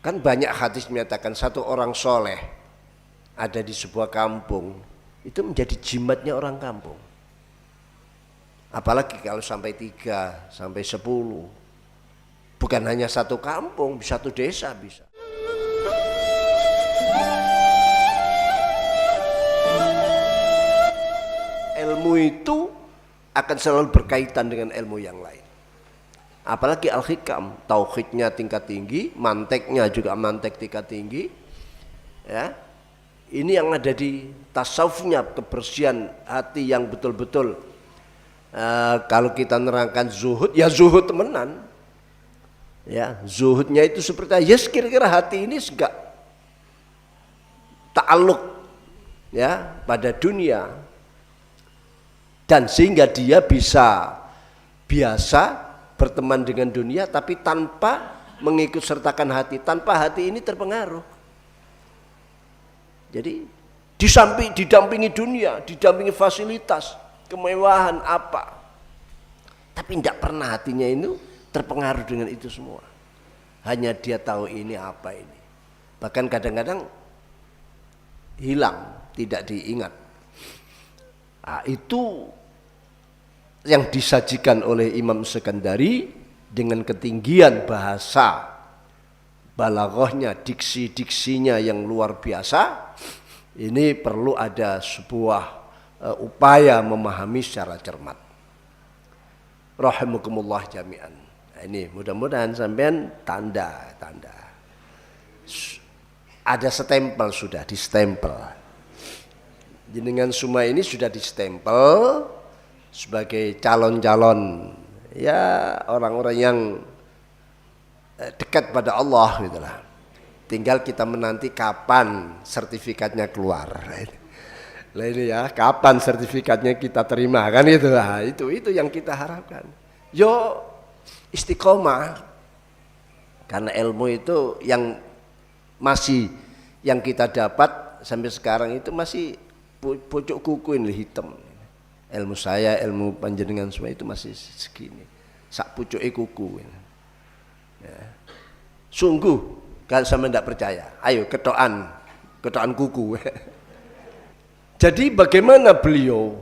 Kan banyak hadis menyatakan satu orang soleh ada di sebuah kampung itu menjadi jimatnya orang kampung. Apalagi kalau sampai 3 sampai 10. Bukan hanya satu kampung, satu desa bisa. Ilmu itu akan selalu berkaitan dengan ilmu yang lain. Apalagi al-hikam, tauhidnya tingkat tinggi, manteknya juga mantek tingkat tinggi. Ya. Ini yang ada di tasawufnya, kebersihan hati yang betul-betul. Kalau kita nerangkan zuhud, ya zuhud temenan. Ya, zuhudnya itu seperti yes, kira-kira hati ini enggak ta'alluq ya pada dunia. Dan sehingga dia bisa biasa berteman dengan dunia tapi tanpa mengikut sertakan hati, tanpa hati ini terpengaruh. Jadi didampingi dunia, didampingi fasilitas, kemewahan apa, tapi tidak pernah hatinya itu terpengaruh dengan itu semua. Hanya dia tahu ini apa ini. Bahkan kadang-kadang hilang, tidak diingat. Nah, itu yang disajikan oleh Imam Sekandari dengan ketinggian bahasa, balaghahnya, diksi-diksinya yang luar biasa. Ini perlu ada sebuah upaya memahami secara cermat. Rahimakumullah jami'an. Nah, ini mudah-mudahan sampean tanda. Ada stempel, sudah distempel. Jenengan semua ini sudah distempel sebagai calon-calon ya orang-orang yang dekat pada Allah gitulah. Tinggal kita menanti kapan sertifikatnya keluar. Nah ini ya, kapan sertifikatnya kita terima kan itu lah. Itu yang kita harapkan. Yo istiqomah. Karena ilmu itu yang masih yang kita dapat sampai sekarang itu masih pucuk kuku ini hitam. Ilmu saya, ilmu panjenengan semua itu masih segini. Sak pucuke kuku. Ya. Sungguh kalau sama tidak percaya, ayo ketokan kuku. Jadi bagaimana beliau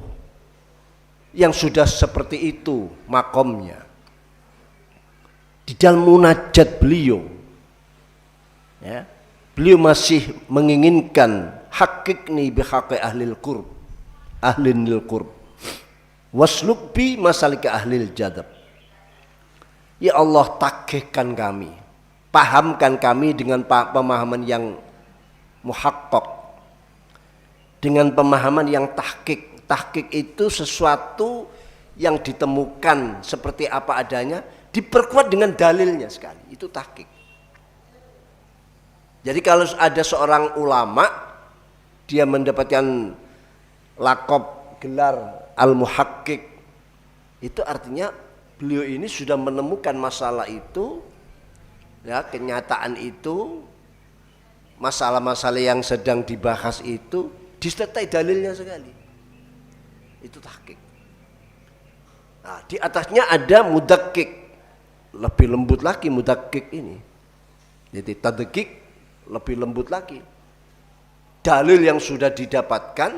yang sudah seperti itu makomnya di dalam munajat beliau, ya, beliau masih menginginkan hakikni bihaqi ahlil qurb, ahlinil qurb, wasluk bi masalika ahlil jadab. Ya Allah, takihkan kami, pahamkan kami dengan pemahaman yang muhaqqaq, dengan pemahaman yang tahqiq. Tahqiq itu sesuatu yang ditemukan seperti apa adanya, diperkuat dengan dalilnya sekali. Itu tahqiq. Jadi kalau ada seorang ulama, dia mendapatkan lakop gelar al-muhaqqiq, itu artinya beliau ini sudah menemukan masalah itu, ya, kenyataan itu, masalah-masalah yang sedang dibahas itu disertai dalilnya sekali. Itu tahqiq. Nah, di atasnya ada mudakkik, lebih lembut lagi mudakkik ini. Jadi tadqiq lebih lembut lagi. Dalil yang sudah didapatkan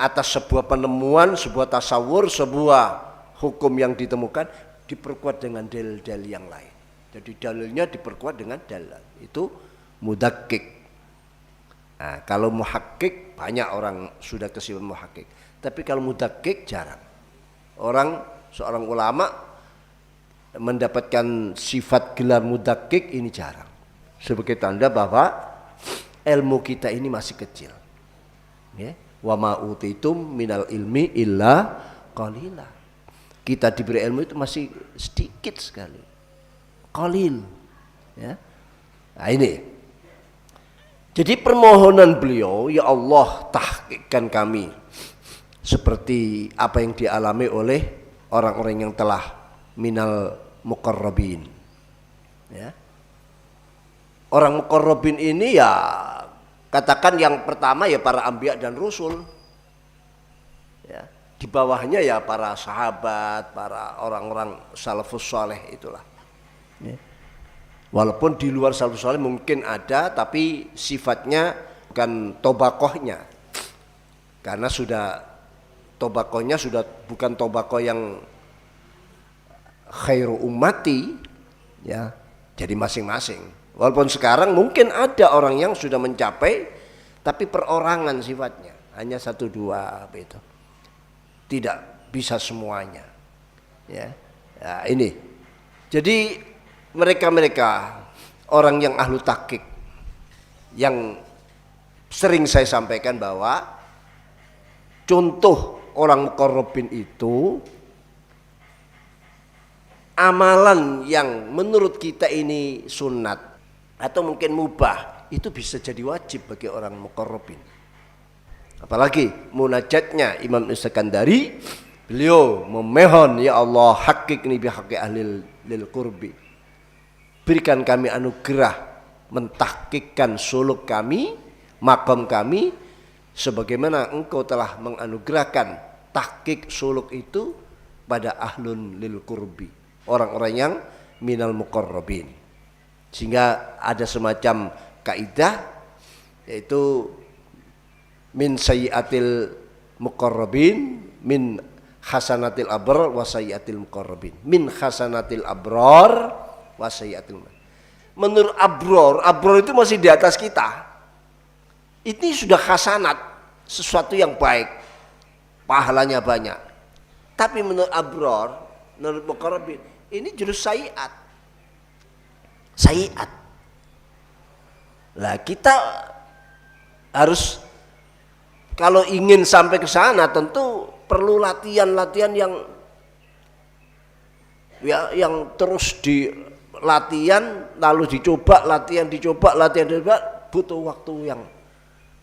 atas sebuah penemuan, sebuah tasawur, sebuah hukum yang ditemukan diperkuat dengan dalil-dalil yang lain. Jadi dalilnya diperkuat dengan dalil. Itu mudakkik. Nah, kalau muhakkik banyak orang sudah kesifat muhakkik. Tapi kalau mudakkik jarang. Seorang ulama mendapatkan sifat gelar mudakkik ini jarang. Sebagai tanda bahwa ilmu kita ini masih kecil. Ya. Wa ma utitum minal ilmi illa qalila. Kita diberi ilmu itu masih sedikit sekali, qalil, ya. Nah ini. Jadi permohonan beliau, ya Allah, tahqiqkan kami seperti apa yang dialami oleh orang-orang yang telah minal muqarrabin, ya. Orang muqarrabin ini ya katakan yang pertama ya para anbiya dan rasul, ya. Di bawahnya ya para sahabat, para orang-orang salafus saleh itulah. Ya. Walaupun di luar salafus saleh mungkin ada, tapi sifatnya bukan tobakohnya. Karena sudah tobakohnya sudah bukan tobakoh yang khairu ummati, ya. Jadi masing-masing. Walaupun sekarang mungkin ada orang yang sudah mencapai, tapi perorangan sifatnya, hanya 1-2 itu. Tidak bisa semuanya. Ya. Ya, ini. Jadi mereka orang yang ahlu tahqiq yang sering saya sampaikan bahwa contoh orang muqarrabin itu amalan yang menurut kita ini sunat atau mungkin mubah itu bisa jadi wajib bagi orang muqarrabin. Apalagi munajatnya Imam Iskandari, beliau memohon, ya Allah haqiqni bihaqqi ahlil lil qurbi, berikan kami anugerah mentahqiqkan suluk kami, maqam kami, sebagaimana engkau telah menganugerahkan tahqiq suluk itu pada ahlun lil qurbi, orang-orang yang minal muqarrabin. Sehingga ada semacam kaidah, yaitu min sayyiatil muqarrabin min hasanatil abrar wa sayyiatil muqarrabin, min hasanatil abrar wa sayyiatil. Menurut abror itu masih di atas kita. Ini sudah hasanat, sesuatu yang baik, pahalanya banyak. Tapi menurut abror, menurut muqarrabin, ini jurus sayyiat. Sayyiat. Lah kita harus, kalau ingin sampai ke sana tentu perlu latihan-latihan yang terus dilatihan, lalu dicoba, latihan, butuh waktu yang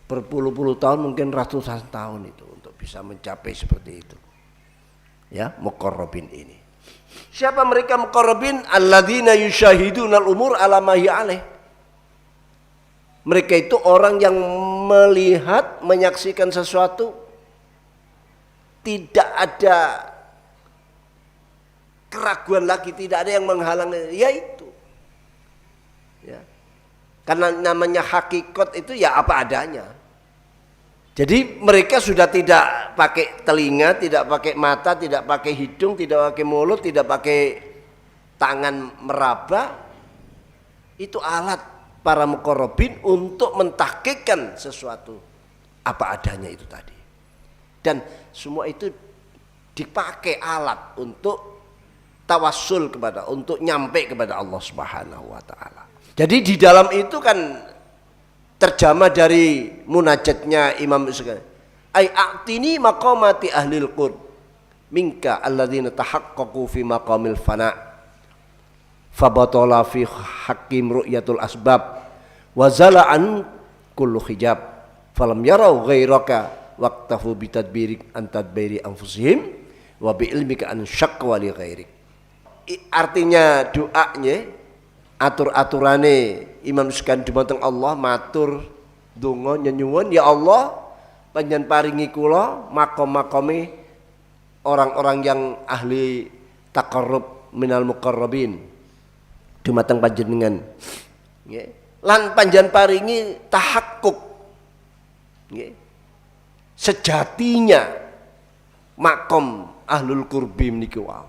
berpuluh-puluh tahun, mungkin ratusan tahun itu untuk bisa mencapai seperti itu. Ya, muqarrabin ini. Siapa mereka muqarrabin? Alladzina yusyahidunal umur ala ma hiya alaih. Mereka itu orang yang melihat, menyaksikan sesuatu, tidak ada keraguan lagi, tidak ada yang menghalang, yaitu ya. Karena namanya hakikat itu ya apa adanya. Jadi mereka sudah tidak pakai telinga, tidak pakai mata, tidak pakai hidung, tidak pakai mulut, tidak pakai tangan meraba. Itu alat para muqarrabin untuk mentahqiqkan sesuatu apa adanya itu tadi. Dan semua itu dipakai alat untuk tawassul kepada, untuk nyampe kepada Allah Subhanahu wa taala. Jadi di dalam itu kan terjemah dari munajatnya Imam Iskandari, ai a'tini maqamati ahlil qurb minka alladzina tahaqqaqu fi maqamil fana fabatala fi haqqim ru'yatul asbab wa zala an kullu hijab falam yarau ghairaka waqtafu bitadbirik an tadbiri anfusihim wa bi ilmika an syaqwa li ghairik. Artinya doanya, atur-aturane Imam Iskandari dumateng Allah, matur donga nyenyuwun, ya Allah panjenengan paringi kula makom-makome orang-orang yang ahli taqarrub minal muqarrabin dumateng panjenengan, nggih. Lan panjenengan paringi tahakkuk, nggih, sejatinya makom ahlul qurbi niki wau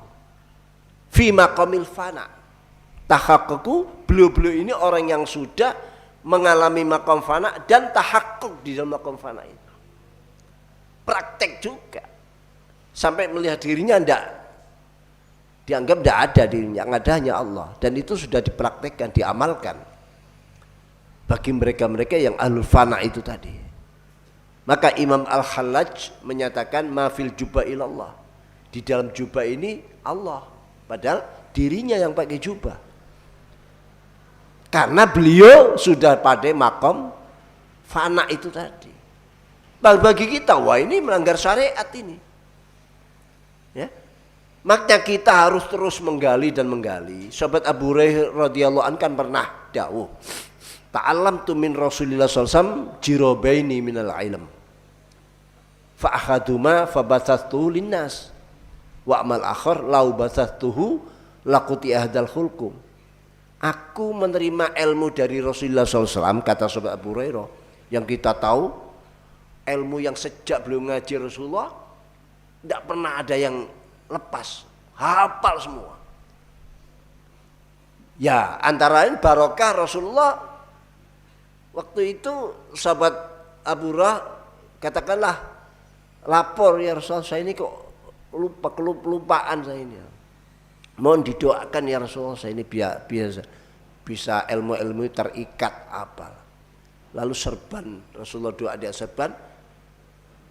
fi maqamil fana. Tahakkuku, beliau-beliau ini orang yang sudah mengalami makom fana dan tahakkuk di dalam makom fana itu. Praktek juga. Sampai melihat dirinya dianggap tidak ada dirinya, yang ada hanya Allah. Dan itu sudah dipraktekkan, diamalkan bagi mereka-mereka yang ahlul fana itu tadi. Maka Imam Al-Hallaj menyatakan ma fil jubah ilallah. Di dalam jubah ini Allah, padahal dirinya yang pakai jubah. Karena beliau sudah pada makom fana itu tadi. Bagi kita, wah ini melanggar syariat ini. Ya. Makanya kita harus terus menggali dan menggali. Sahabat Abu Hurairah radhiyallahu anhu kan pernah dawuh, ta'allamtu min Rasulillah sallallahu alaihi wasallam jirobaini minal ilm. Fa akhaduma fa basastuhu linnas wa amal akhar lau basastuhu laquti ahdal khulqum. Aku menerima ilmu dari Rasulullah SAW, kata sahabat Abu Hurairah, yang kita tahu ilmu yang sejak beliau ngaji Rasulullah tidak pernah ada yang lepas, hafal semua. Ya, antara lain barokah Rasulullah. Waktu itu sahabat Abu Hurairah katakanlah, lapor ya Rasulullah, saya ini kok kelupaan saya ini. Mohon didoakan ya Rasulullah, saya ini biasa bisa ilmu-ilmu terikat apa. Lalu serban, Rasulullah doa dia serban,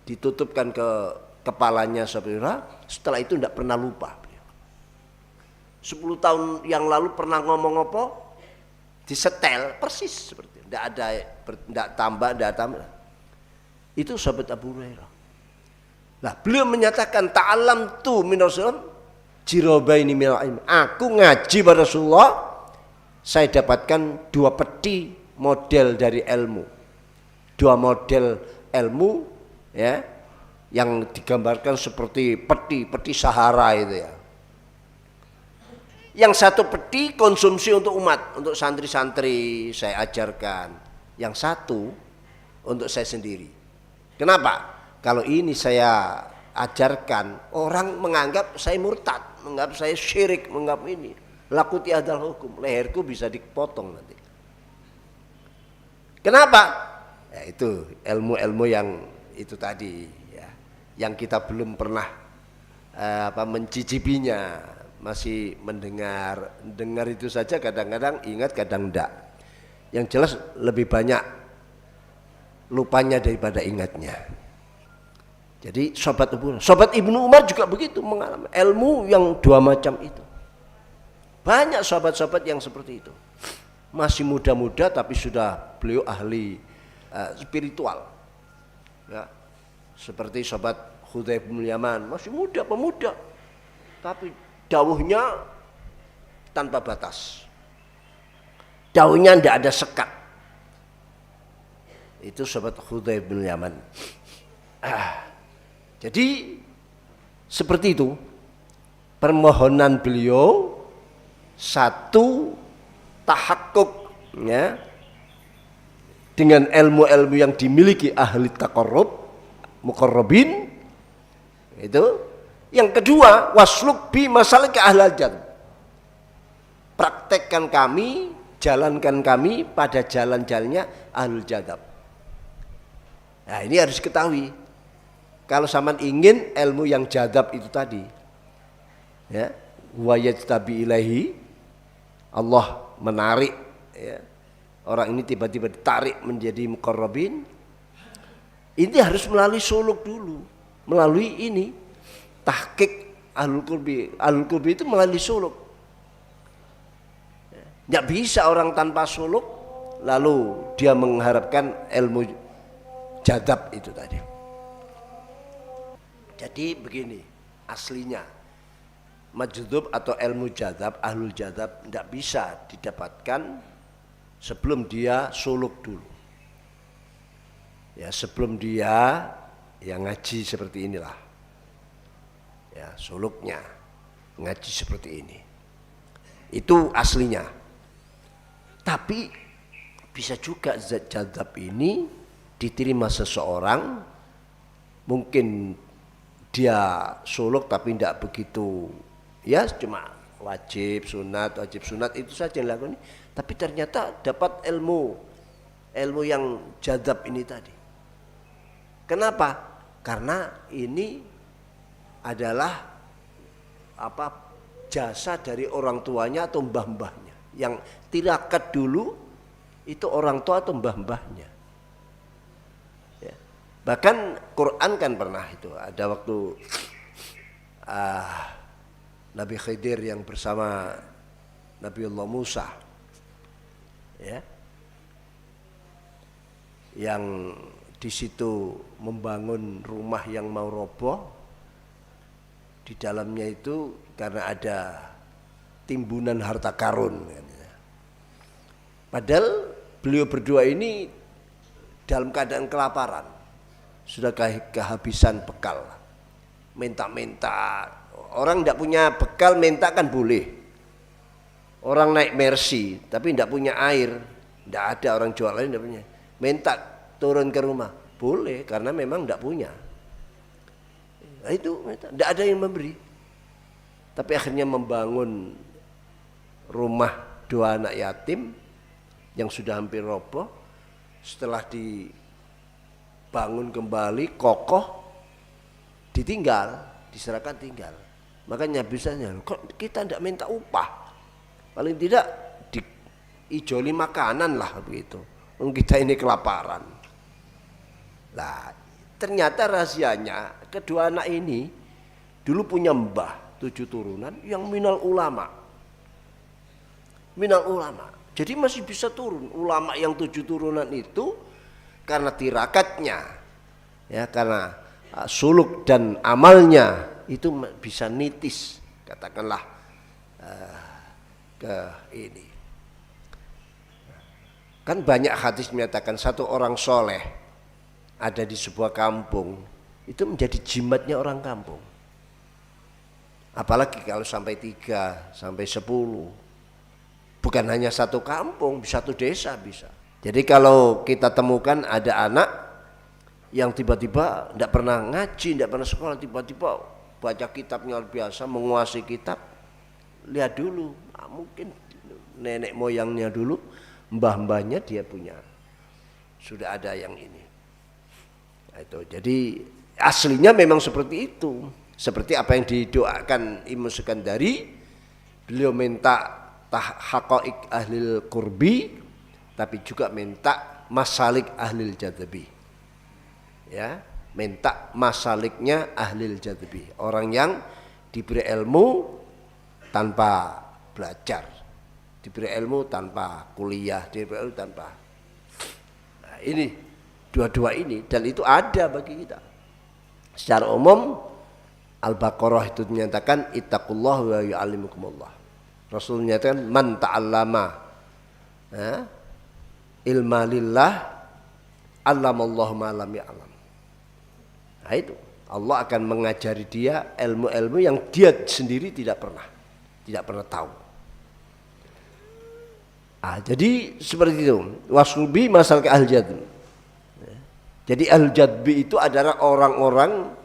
ditutupkan ke kepalanya sahabat. Setelah itu tidak pernah lupa. 10 tahun yang lalu pernah ngomong apa, disetel persis seperti itu. Tidak tambah. Itu sahabat Abu Hurairah. Nah, beliau menyatakan ta'alam tu min Rasulullah jirobaini minal ilm. Aku ngaji pada Rasulullah, saya dapatkan 2 peti model dari ilmu. 2 model ilmu ya, yang digambarkan seperti peti Sahara itu ya. Yang 1 peti konsumsi untuk umat, untuk santri-santri saya ajarkan. Yang 1 untuk saya sendiri. Kenapa? Kalau ini saya ajarkan, orang menganggap saya murtad, menganggap saya syirik, menganggap ini lakuti adal hukum, leherku bisa dipotong nanti. Kenapa? Ya itu ilmu-ilmu yang itu tadi ya, yang kita belum pernah mencicipinya, masih dengar itu saja, kadang-kadang ingat, kadang enggak. Yang jelas lebih banyak lupanya daripada ingatnya. Jadi sahabat Ibnu Umar juga begitu, mengalami ilmu yang 2 macam itu. Banyak sahabat-sahabat yang seperti itu. Masih muda-muda tapi sudah beliau ahli spiritual. Ya. Seperti sahabat Hudzaifah bin Yaman, masih muda, pemuda. Tapi dawuhnya tanpa batas. Dawuhnya tidak ada sekat. Itu sahabat Hudzaifah bin Yaman. Jadi seperti itu permohonan beliau, 1 tahakkuk ya, dengan ilmu-ilmu yang dimiliki ahli taqarrub muqarrabin itu. Yang kedua, wasluk bi masalih ke ahlal jannah, praktekkan kami, jalankan kami pada jalan-jalannya ahlul jannah. Nah ini harus diketahui. Kalau sampean ingin ilmu yang jadab itu tadi, ya, wa yajtabi ilaihi, Allah menarik ya, orang ini tiba-tiba ditarik menjadi muqarrabin, ini harus melalui suluk dulu, melalui ini tahqiq ahlul qurbi. Ahlul qurbi itu melalui suluk. Tidak bisa orang tanpa suluk lalu dia mengharapkan ilmu jadab itu tadi. Jadi begini aslinya, majdub atau ilmu jadab, ahlul jadab tidak bisa didapatkan sebelum dia suluk dulu. Ya, sebelum dia yang ngaji seperti inilah. Ya, suluknya ngaji seperti ini. Itu aslinya. Tapi bisa juga zat jadab ini diterima seseorang, mungkin dia suluk tapi tidak begitu, ya cuma wajib sunat itu saja yang dilakukan, tapi ternyata dapat ilmu yang jadab ini tadi. Kenapa? Karena ini adalah jasa dari orang tuanya atau mbah-mbahnya. Yang tirakat dulu itu orang tua atau mbah-mbahnya. Bahkan Quran kan pernah itu, ada waktu Nabi Khidir yang bersama Nabiullah Musa ya, yang di situ membangun rumah yang mau roboh. Di dalamnya itu karena ada timbunan harta karun. Padahal beliau berdua ini dalam keadaan kelaparan, sudah kehabisan bekal, minta-minta. Orang tidak punya bekal minta kan boleh, Orang naik Mercy tapi tidak punya air, tidak ada orang jualan tidak punya, minta turun ke rumah, boleh karena memang tidak punya. Nah, itu tidak ada yang memberi. Tapi akhirnya membangun rumah 2 anak yatim yang sudah hampir roboh. Setelah dibangun kembali kokoh, ditinggal, diserahkan tinggal. Makanya bisanya kok kita tidak minta upah, paling tidak diijoli makanan lah begitu. Kita ini kelaparan. Nah, ternyata rahasianya kedua anak ini dulu punya mbah 7 turunan yang minal ulama. Minal ulama. Jadi masih bisa turun. Ulama yang 7 turunan itu karena tirakatnya, ya, karena suluk dan amalnya itu bisa nitis, katakanlah ke ini. Kan banyak hadis menyatakan satu orang soleh ada di sebuah kampung itu menjadi jimatnya orang kampung. Apalagi kalau sampai 3 sampai 10, bukan hanya satu kampung, satu desa bisa. Jadi kalau kita temukan ada anak yang tiba-tiba tidak pernah ngaji, tidak pernah sekolah, tiba-tiba baca kitabnya luar biasa, menguasai kitab, lihat dulu, mungkin nenek moyangnya dulu, mbah-mbahnya dia punya, sudah ada yang ini. Nah, itu. Jadi aslinya memang seperti itu, seperti apa yang didoakan Imam Sukandari, beliau minta haqaiq ahlil qurbi, tapi juga minta masalik ahlil jadbi. Ya, minta masaliknya ahlil jadbi, orang yang diberi ilmu tanpa belajar, diberi ilmu tanpa kuliah, diberi ilmu tanpa. Nah, ini dua-dua ini, dan itu ada bagi kita. Secara umum Al-Baqarah itu menyatakan ittaqullah wa yu'allimukumullah. Rasul menyatakan man ta'allama ilma lillah allamallahu ma lam ya'lam. Nah, itu Allah akan mengajari dia ilmu-ilmu yang dia sendiri tidak pernah tahu. Jadi seperti itu. Wasnubi masal ke al-jadb. Jadi al-jadbi itu adalah orang-orang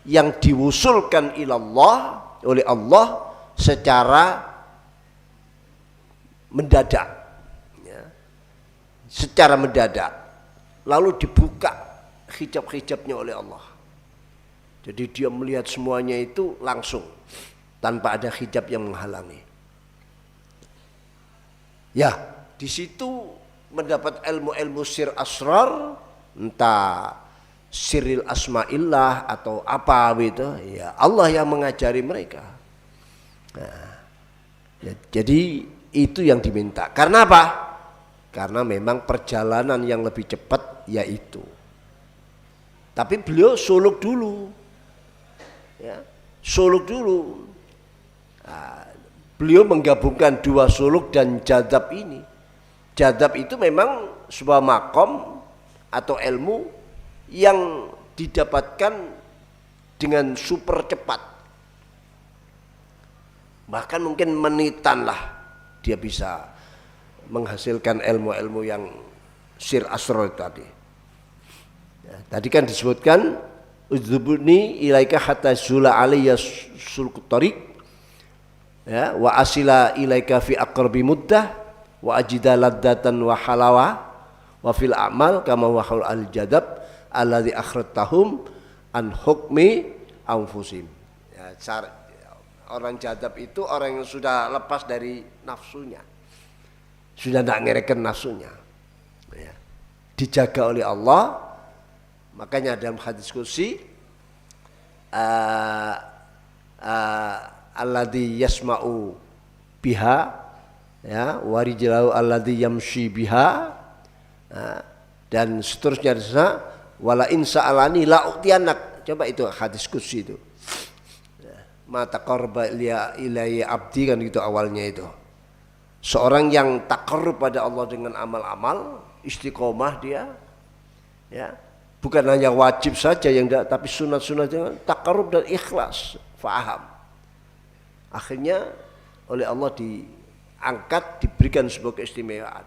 yang diwusulkan ilallah oleh Allah secara mendadak, ya. Secara mendadak, lalu dibuka hijab-hijabnya oleh Allah. Jadi dia melihat semuanya itu langsung tanpa ada hijab yang menghalangi. Ya, di situ mendapat ilmu-ilmu sir asrar, entah siril asma'illah atau apa gitu, ya Allah yang mengajari mereka. Nah, ya, jadi itu yang diminta. Karena apa? Karena memang perjalanan yang lebih cepat yaitu. Tapi beliau suluk dulu, ya, suluk dulu. Nah, beliau menggabungkan 2 suluk dan jadab ini. Jadab itu memang sebuah makom atau ilmu yang didapatkan dengan super cepat, bahkan mungkin menitan lah dia bisa menghasilkan ilmu-ilmu yang sir asrar tadi. Ya, tadi kan disebutkan udzubuni ilaika hatta zula aliyya sulqut tariq, ya, wa asila ilaika fi aqrabi muddah wa ajida laddatan wa halawa wa fil a'mal kama wa hal al jadab alladzi akhrajtahum an hukmi anfusim. Ya, orang jadab itu orang yang sudah lepas dari nafsunya, sudah tidak ngerekan nafsunya, ya, dijaga oleh Allah. Makanya dalam hadis qudsi alladzi yasma'u biha, ya, warijlahu alladzi yamshi biha, dan seterusnya di sana. Wala in sa'alani la'utiyanak. Coba itu hadis qudsi itu. Ma taqarraba ilayya abdi, kan gitu awalnya itu. Seorang yang taqarrub pada Allah dengan amal-amal, istiqomah dia, ya. Bukan hanya wajib saja yang tapi sunat-sunat juga taqarrub dan ikhlas, faham. Akhirnya oleh Allah angkat, diberikan sebuah keistimewaan.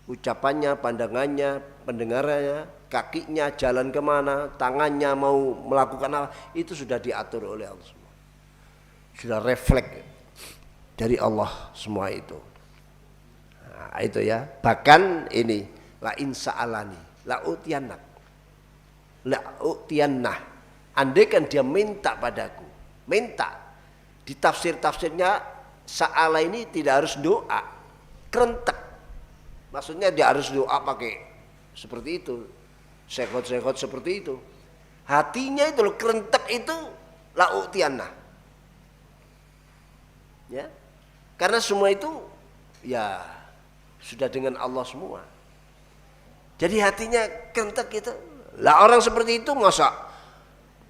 Ucapannya, pandangannya, pendengarannya, kakinya jalan kemana, tangannya mau melakukan apa, itu sudah diatur oleh Allah semua. Sudah refleks dari Allah semua itu. Nah, itu ya. Bahkan ini la insa'alani la utiyannak. La utiyannah. Andai kan dia minta padaku, minta. Di tafsir-tafsirnya sa'ala ini tidak harus doa, kerentek. Maksudnya dia harus doa pakai seperti itu, sekot-sekot seperti itu. Hatinya itu loh, kerentek itu la utiyanah. Ya, karena semua itu ya sudah dengan Allah semua. Jadi hatinya kerentek gitu. Lah orang seperti itu masa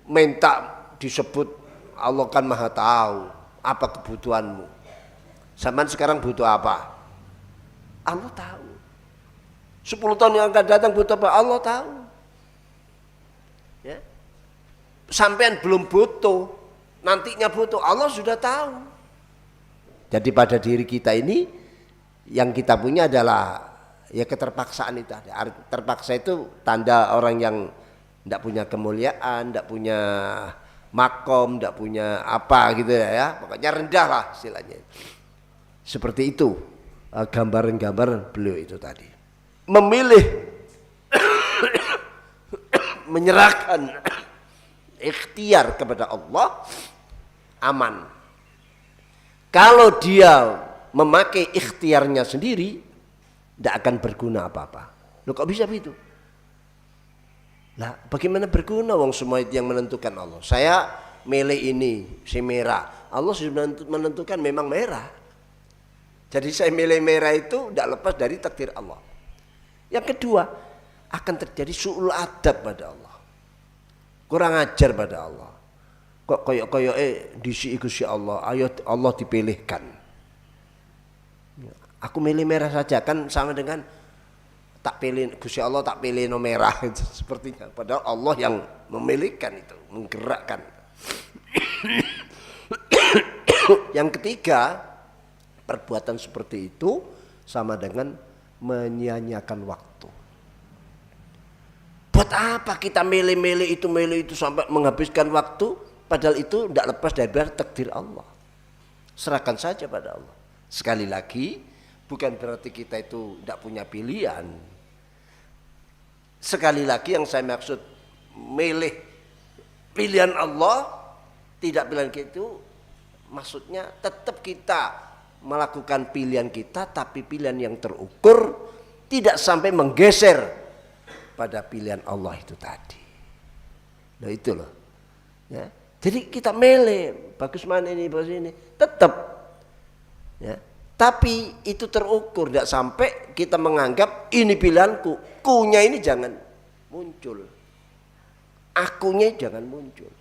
minta disebut Allah kan maha tahu apa kebutuhanmu. Zaman sekarang butuh apa? Allah tahu. 10 tahun yang akan datang butuh apa? Allah tahu. Ya. Sampean belum butuh, nantinya butuh, Allah sudah tahu. Jadi pada diri kita ini yang kita punya adalah ya keterpaksaan itu. Terpaksa itu tanda orang yang tidak punya kemuliaan, tidak punya makom, tidak punya apa gitu ya. Pokoknya rendah lah istilahnya. Seperti itu gambaran-gambaran beliau itu tadi. Memilih menyerahkan ikhtiar kepada Allah aman. Kalau dia memakai ikhtiarnya sendiri, tidak akan berguna apa-apa. Loh kok bisa begitu? Lah bagaimana berguna wong semua itu yang menentukan Allah. Saya milih ini, si merah. Allah sudah menentukan memang merah. Jadi saya milih merah itu tidak lepas dari takdir Allah. Yang kedua, akan terjadi su'ul adab pada Allah. Kurang ajar pada Allah. Kok koyok disi Gusti Allah, ayo Allah dipilihkan. Aku milih merah saja kan sama dengan tak pilih Gusti Allah, tak pilih no merah itu sepertinya. Padahal Allah yang memilihkan itu, menggerakkan. Yang ketiga, perbuatan seperti itu sama dengan menyia-nyiakan waktu. Buat apa kita milih itu sampai menghabiskan waktu? Padahal itu tidak lepas dari takdir Allah. Serahkan saja pada Allah. Sekali lagi, bukan berarti kita itu tidak punya pilihan. Sekali lagi yang saya maksud milih pilihan Allah, tidak pilihan itu maksudnya tetap kita melakukan pilihan kita, tapi pilihan yang terukur, tidak sampai menggeser pada pilihan Allah itu tadi. Nah itu loh. Ya. Jadi kita milih bagus mana ini, bagus ini, tetap. Ya. Tapi itu terukur, tidak sampai kita menganggap ini pilihanku, kunya ini jangan muncul, akunya jangan muncul.